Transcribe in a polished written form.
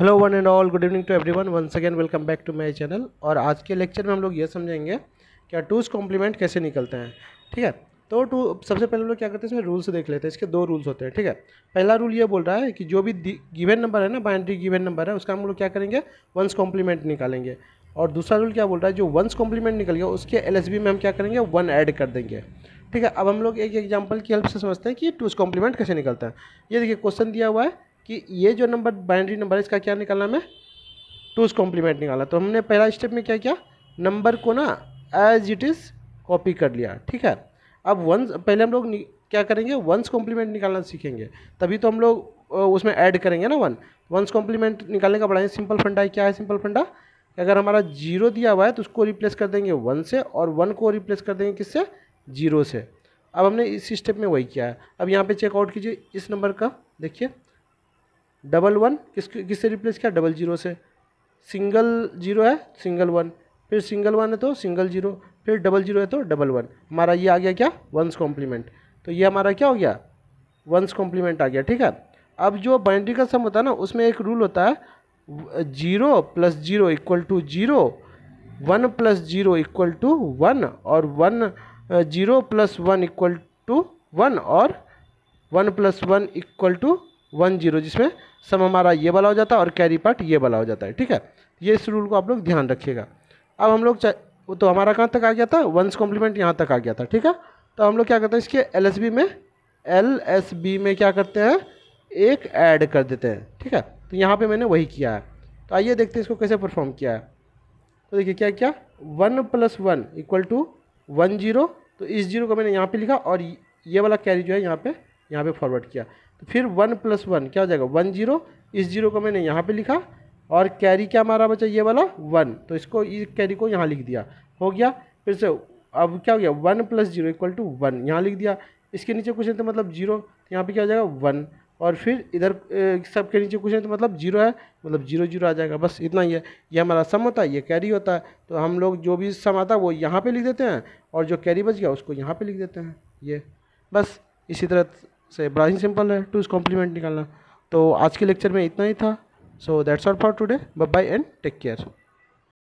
Hello one and all, good evening to everyone, once again welcome back to my channel. और आज के lecture में हम लोग ये समझेंगे क्या टूज कॉम्प्लीमेंट कैसे निकलते हैं। ठीक है, तो सबसे पहले हम लोग क्या करते हैं, इसमें रूल्स देख लेते हैं। इसके दो रूल्स होते हैं। ठीक है, पहला रूल ये बोल रहा है कि जो भी गिवन नंबर है ना, बाइनरी गिवन नंबर है, उसका हम लोग क्या करेंगे, वंस कॉम्प्लीमेंट निकालेंगे। और दूसरा रूल क्या बोल रहा है, जो वंस कॉम्प्लीमेंट निकल गया उसके एलएसबी में हम क्या करेंगे, वन ऐड कर देंगे। ठीक है, अब हम लोग एक एग्जांपल की हेल्प से समझते हैं कि टूज कॉम्प्लीमेंट कैसे निकलता है। ये देखिए क्वेश्चन दिया हुआ है कि ये जो नंबर बाइनरी नंबर है, इसका क्या निकालना है, टूज कॉम्प्लीमेंट निकाला। तो हमने पहला स्टेप में क्या किया, नंबर को ना एज इट इज़ कॉपी कर लिया। ठीक है, अब वंस पहले हम लोग क्या करेंगे, वंस कॉम्प्लीमेंट निकालना सीखेंगे, तभी तो हम लोग उसमें ऐड करेंगे ना वंस कॉम्प्लीमेंट निकालने का बड़ा सिंपल फंडा है। क्या है सिंपल फंडा, अगर हमारा जीरो दिया हुआ है तो उसको रिप्लेस कर देंगे वन से, और वन को रिप्लेस कर देंगे किससे, जीरो से। अब हमने इस स्टेप में वही किया है। अब यहाँ पे चेकआउट कीजिए इस नंबर का, देखिए डबल वन किससे रिप्लेस किया, डबल जीरो से। सिंगल जीरो है सिंगल वन, फिर सिंगल वन है तो सिंगल जीरो, फिर डबल जीरो है तो डबल वन। हमारा ये आ गया क्या, वंस कॉम्प्लीमेंट। तो ये हमारा क्या हो गया, वंस कॉम्प्लीमेंट आ गया। ठीक है, अब जो बाइनरी का सम होता है ना, उसमें एक रूल होता है, zero plus zero equal to zero, one plus zero equal to one, और one zero plus one equal to one, और one plus one equal to one zero, जिसमें सम हमारा ये वाला हो जाता है और कैरी पार्ट ये वाला हो जाता है। ठीक है, ये इस रूल को आप लोग ध्यान रखिएगा। अब हम लोग तो हमारा कहाँ तक आ गया था, वंस कॉम्प्लीमेंट यहाँ तक आ गया था। ठीक है, तो हम लोग क्या करते हैं, इसके एलएसबी में क्या करते हैं, एक ऐड कर देते हैं। ठीक है, तो यहाँ पे मैंने वही किया है। तो आइए देखते हैं इसको कैसे परफॉर्म किया है। तो देखिए क्या क्या, one plus one equal to one zero, तो इस जीरो को मैंने यहाँ पे लिखा और ये वाला कैरी जो है यहाँ पे फॉरवर्ड किया। तो फिर वन प्लस वन क्या हो जाएगा, वन जीरो, इस जीरो को मैंने यहाँ पे लिखा, और कैरी क्या हमारा बचा, ये वाला वन, तो इसको इस कैरी को यहाँ लिख दिया, हो गया। फिर से अब क्या हो गया, one plus zero equal to one, यहाँ लिख दिया। इसके नीचे कुछ नहीं तो मतलब जीरो, तो यहाँ पे क्या हो जाएगा वन, और फिर इधर सब के नीचे कुछ नहीं तो मतलब जीरो है, मतलब जीरो जीरो आ जाएगा। बस इतना ही है, ये हमारा सम होता है, ये कैरी होता है। तो हम लोग जो भी सम आता है वो यहाँ पे लिख देते हैं, और जो कैरी बच गया उसको यहाँ पे लिख देते हैं। ये बस इसी तरह से बड़ा ही सिंपल है टूज कॉम्प्लीमेंट निकालना। तो आज के लेक्चर में इतना ही था। So that's all for today, bye bye and take care.